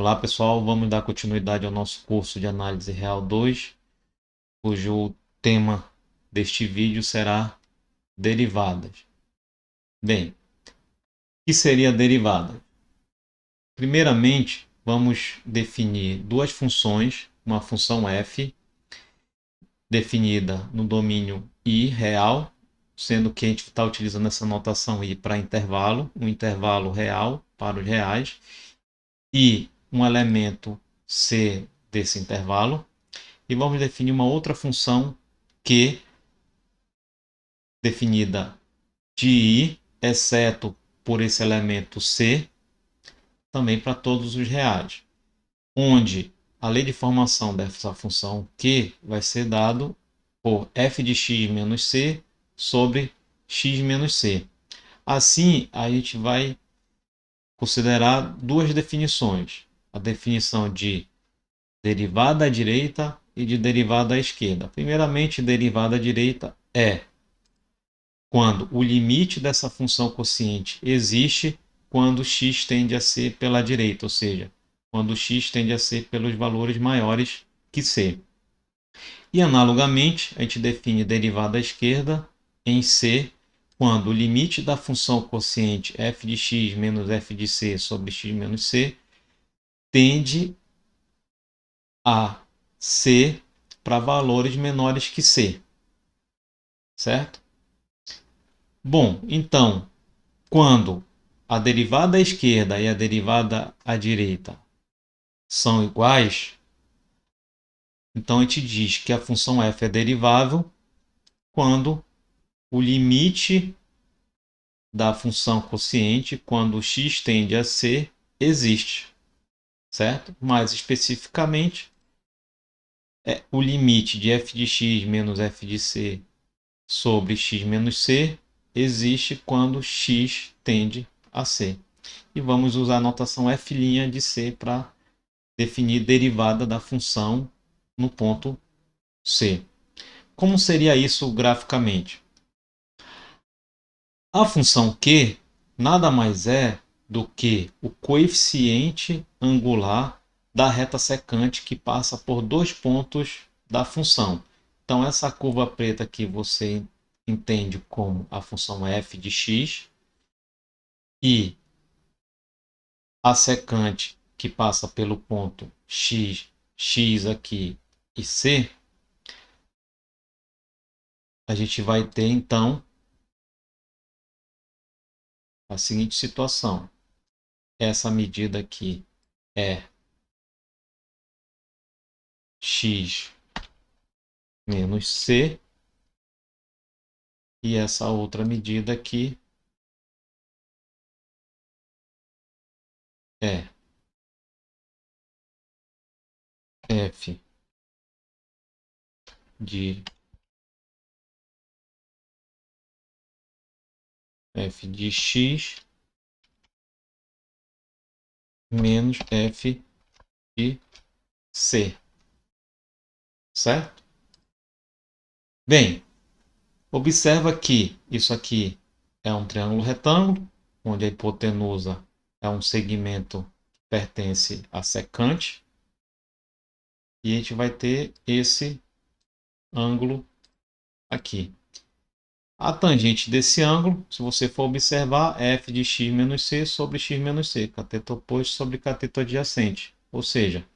Olá pessoal, vamos dar continuidade ao nosso curso de Análise Real 2, cujo tema deste vídeo será derivadas. Bem, o que seria derivada? Primeiramente, vamos definir duas funções, uma função f, definida no domínio I real, sendo que a gente está utilizando essa notação I para intervalo, um intervalo real para os reais, e um elemento C desse intervalo. E vamos definir uma outra função Q, definida de I, exceto por esse elemento C, também para todos os reais, onde a lei de formação dessa função Q vai ser dado por f de x menos c sobre x menos c. Assim, a gente vai considerar duas definições: a definição de derivada à direita e de derivada à esquerda. Primeiramente, derivada à direita é quando o limite dessa função quociente existe quando x tende a ser pela direita, ou seja, quando x tende a ser pelos valores maiores que c. E analogamente, a gente define derivada à esquerda em c quando o limite da função quociente f de x menos f de c sobre x menos c tende a c para valores menores que c, certo? Bom, então, quando a derivada à esquerda e a derivada à direita são iguais, então a gente diz que a função f é derivável quando o limite da função quociente, quando x tende a c, existe, certo? Mais especificamente, o limite de f de x menos f de c sobre x menos c existe quando x tende a c. E vamos usar a notação f' de c para definir derivada da função no ponto C. Como seria isso graficamente? A função Q nada mais é do que o coeficiente angular da reta secante que passa por dois pontos da função. Então, essa curva preta aqui você entende como a função f de x, e a secante que passa pelo ponto x aqui e C, a gente vai ter então a seguinte situação. Essa medida aqui é x menos c, e essa outra medida aqui é f de x menos f de c, certo? Bem, observa que isso aqui é um triângulo retângulo, onde a hipotenusa é um segmento que pertence à secante, e a gente vai ter esse ângulo aqui. A tangente desse ângulo, se você for observar, é f de x menos c sobre x menos c, cateto oposto sobre cateto adjacente, ou seja,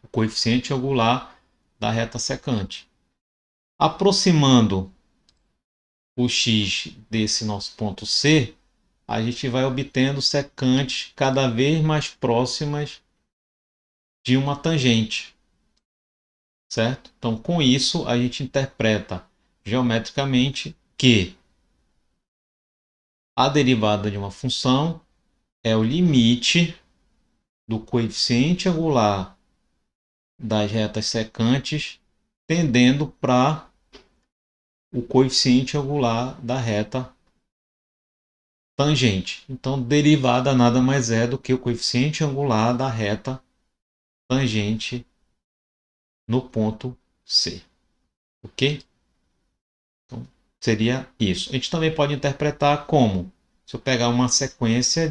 o coeficiente angular da reta secante. Aproximando o x desse nosso ponto C, a gente vai obtendo secantes cada vez mais próximas de uma tangente, certo? Então, com isso, a gente interpreta geometricamente que a derivada de uma função é o limite do coeficiente angular das retas secantes tendendo para o coeficiente angular da reta tangente. Então, derivada nada mais é do que o coeficiente angular da reta tangente no ponto C. Ok? Então, seria isso. A gente também pode interpretar como, se eu pegar uma sequência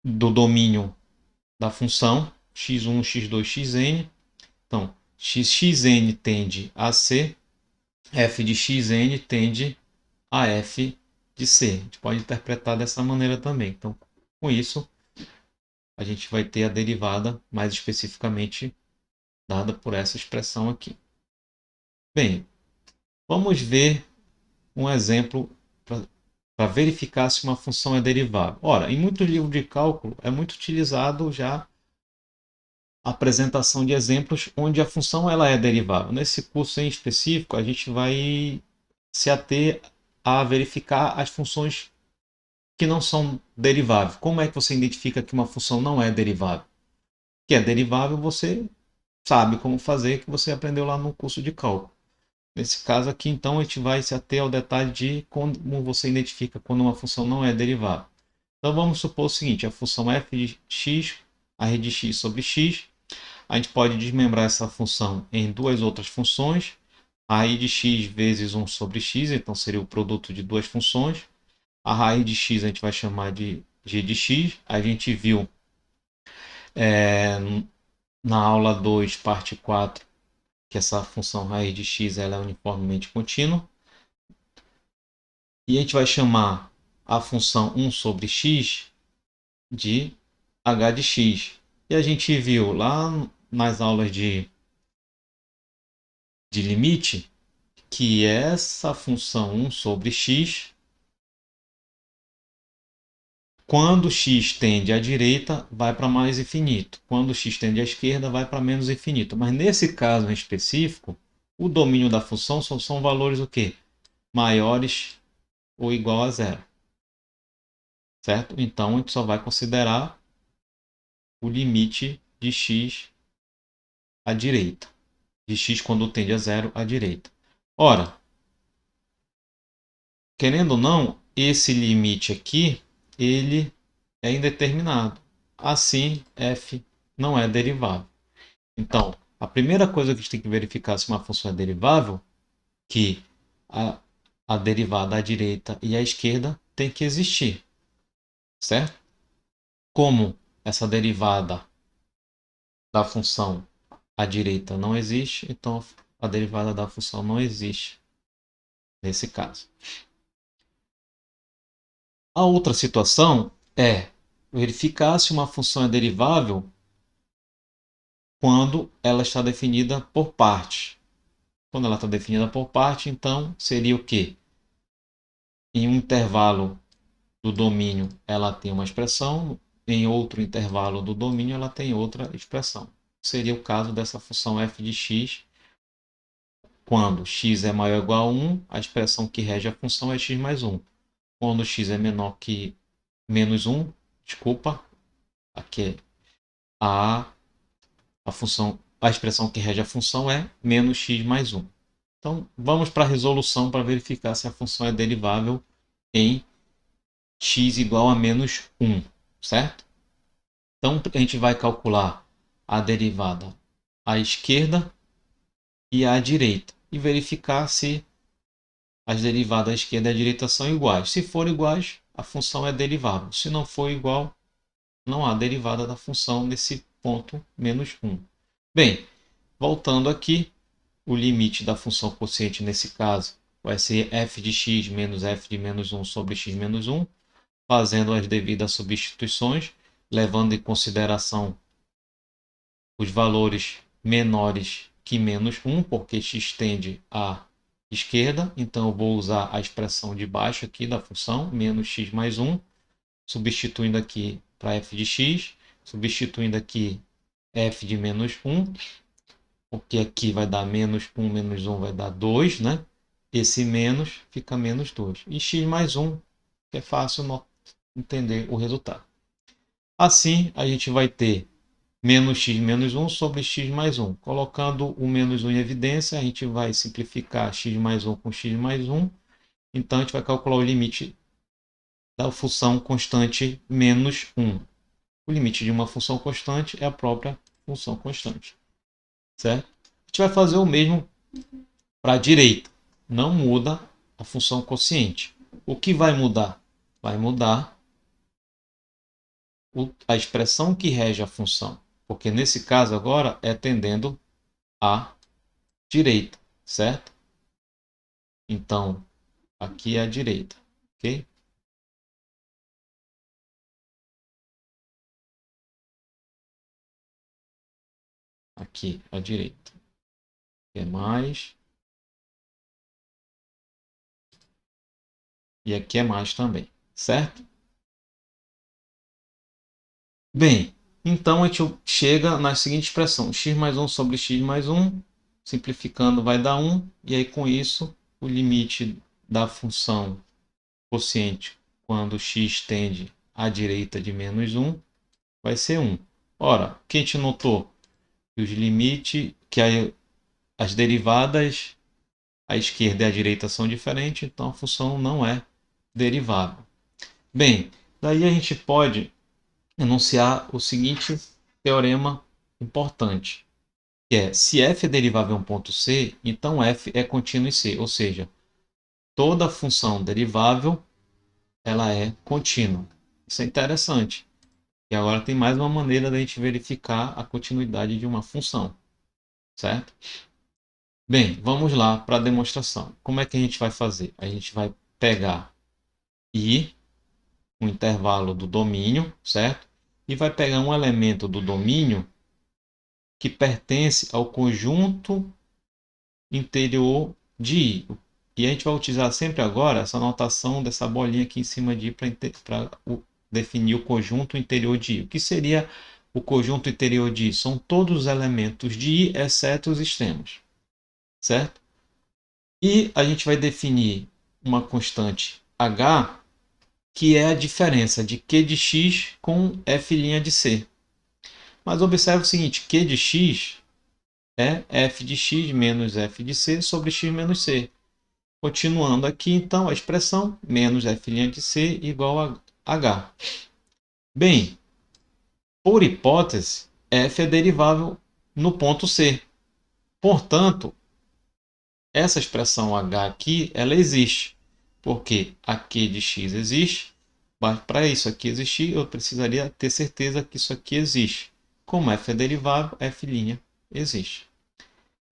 do domínio da função x1, x2, xn. Então, xn tende a c, f de xn tende a f de c. A gente pode interpretar dessa maneira também. Então, com isso, a gente vai ter a derivada mais especificamente dada por essa expressão aqui. Bem, vamos ver um exemplo para verificar se uma função é derivável. Ora, em muitos livros de cálculo é muito utilizado já a apresentação de exemplos onde a função ela é derivável. Nesse curso em específico, a gente vai se ater a verificar as funções que não são deriváveis. Como é que você identifica que uma função não é derivável? Que é derivável, você sabe como fazer, que você aprendeu lá no curso de cálculo. Nesse caso aqui, então, a gente vai se ater ao detalhe de como você identifica quando uma função não é derivável. Então, vamos supor o seguinte, a função f de x, a rede de x sobre x, a gente pode desmembrar essa função em duas outras funções, a raiz de x vezes 1 sobre x, então seria o produto de duas funções. A raiz de x a gente vai chamar de g de x. A gente viu na aula 2, parte 4, que essa função raiz de x ela é uniformemente contínua. E a gente vai chamar a função 1 sobre x de h de x. E a gente viu lá nas aulas de limite que essa função 1 sobre x, quando x tende à direita, vai para mais infinito. Quando x tende à esquerda, vai para menos infinito. Mas nesse caso em específico, o domínio da função são valores o quê? Maiores ou igual a zero. Certo? Então, a gente só vai considerar o limite de x à direita. De x quando tende a zero à direita. Ora, querendo ou não, esse limite aqui, ele é indeterminado. Assim, f não é derivável. Então, a primeira coisa que a gente tem que verificar se uma função é derivável, que a derivada à direita e à esquerda tem que existir, certo? Como essa derivada da função à direita não existe, então a derivada da função não existe nesse caso. A outra situação é verificar se uma função é derivável quando ela está definida por partes. Quando ela está definida por parte, então seria o quê? Em um intervalo do domínio ela tem uma expressão, em outro intervalo do domínio ela tem outra expressão. Seria o caso dessa função f de x, quando x é maior ou igual a 1, a expressão que rege a função é x mais 1. Quando x é menor que menos 1, desculpa, aqui é a expressão que rege a função é menos x mais 1. Então, vamos para a resolução para verificar se a função é derivável em x igual a menos 1, certo? Então, a gente vai calcular a derivada à esquerda e à direita e verificar se as derivadas à esquerda e à direita são iguais. Se forem iguais, a função é derivável. Se não for igual, não há derivada da função nesse ponto menos 1. Bem, voltando aqui, o limite da função quociente nesse caso vai ser f de x menos f de menos 1 sobre x menos 1, fazendo as devidas substituições, levando em consideração os valores menores que menos 1, porque x tende à esquerda, então eu vou usar a expressão de baixo aqui da função, menos x mais 1, substituindo aqui para f de x, substituindo aqui f de menos 1, porque aqui vai dar menos 1 menos 1 vai dar 2, né? Esse menos fica menos 2. E x mais 1, que é fácil entender o resultado. Assim, a gente vai ter menos x menos 1 sobre x mais 1. Colocando o menos 1 em evidência, a gente vai simplificar x mais 1 com x mais 1. Então, a gente vai calcular o limite da função constante menos 1. O limite de uma função constante é a própria função constante. Certo? A gente vai fazer o mesmo para a direita. Não muda a função quociente. O que vai mudar? Vai mudar a expressão que rege a função, porque nesse caso agora é tendendo à direita, certo? Então, aqui é a direita, ok? Aqui à direita. Aqui é mais. E aqui é mais também, certo? Bem, então a gente chega na seguinte expressão: x mais 1 sobre x mais 1, simplificando vai dar 1, e aí com isso o limite da função quociente quando x tende à direita de menos 1 vai ser 1. Ora, o que a gente notou? Que os limites, que as derivadas à esquerda e à direita são diferentes, então a função não é derivável. Bem, daí a gente pode enunciar o seguinte teorema importante, que é: se f é derivável em um ponto C, então f é contínuo em C, ou seja, toda função derivável ela é contínua. Isso é interessante. E agora tem mais uma maneira da gente verificar a continuidade de uma função, certo? Bem, vamos lá para a demonstração. Como é que a gente vai fazer? A gente vai pegar I, um intervalo do domínio, certo? E vai pegar um elemento do domínio que pertence ao conjunto interior de I. E a gente vai utilizar sempre agora essa notação dessa bolinha aqui em cima de I para definir o conjunto interior de I. O que seria o conjunto interior de I? São todos os elementos de I, exceto os extremos, certo? E a gente vai definir uma constante H, que é a diferença de Q de x com F' de C. Mas observe o seguinte: Q de x é f de x menos f de c sobre x menos c. Continuando aqui, então, a expressão menos f' de c igual a h. Bem, por hipótese, f é derivável no ponto C. Portanto, essa expressão h aqui, ela existe, porque a q de x existe, mas para isso aqui existir, eu precisaria ter certeza que isso aqui existe. Como f é derivável, f' existe.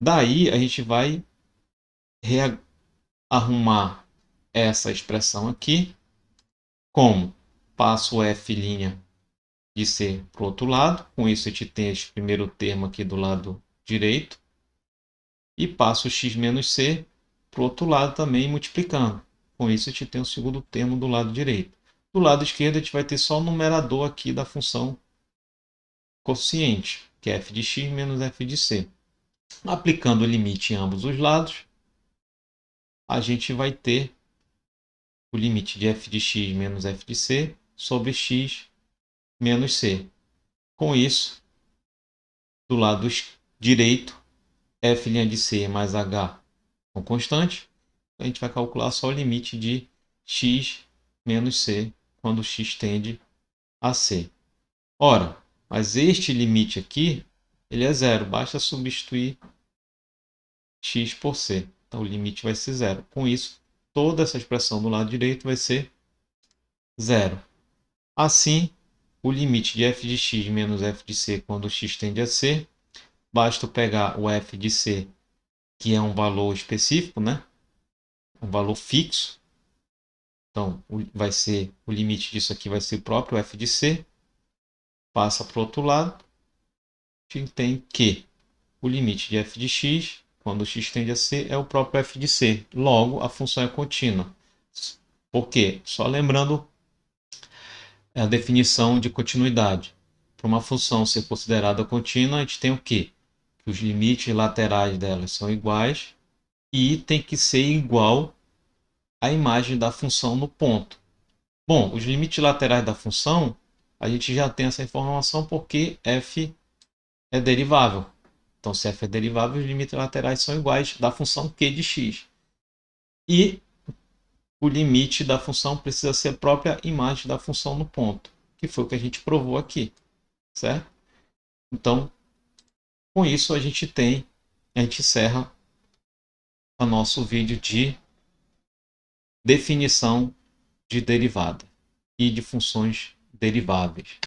Daí, a gente vai arrumar essa expressão aqui, como passo o f' de C para o outro lado, com isso a gente tem esse primeiro termo aqui do lado direito, e passo o x menos C para o outro lado também multiplicando, com isso a gente tem o segundo termo do lado direito. Do lado esquerdo a gente vai ter só o numerador aqui da função quociente, que é f de x menos f de C. Aplicando o limite em ambos os lados, a gente vai ter o limite de f de x menos f de c sobre x menos c. Com isso, do lado direito, f' de c mais h são constantes. A gente vai calcular só o limite de x menos c quando x tende a c. Ora, mas este limite aqui, ele é zero. Basta substituir x por c. Então o limite vai ser zero. Com isso, toda essa expressão do lado direito vai ser zero. Assim, o limite de f de x menos f de c quando x tende a c, basta pegar o f de c, que é um valor específico, né? Um valor fixo. Então, vai ser o limite disso aqui vai ser o próprio f de c. Passa para o outro lado. A gente tem que o limite de f de x, quando x tende a c, é o próprio f de c. Logo, a função é contínua. Por quê? Só lembrando a definição de continuidade. Para uma função ser considerada contínua, a gente tem o quê? Que os limites laterais delas são iguais e tem que ser igual à imagem da função no ponto. Bom, os limites laterais da função, a gente já tem essa informação porque f é derivável. Então, se f é derivável, os limites laterais são iguais da função q de x. E o limite da função precisa ser a própria imagem da função no ponto, que foi o que a gente provou aqui, certo? Então, com isso a gente encerra o nosso vídeo de definição de derivada e de funções deriváveis.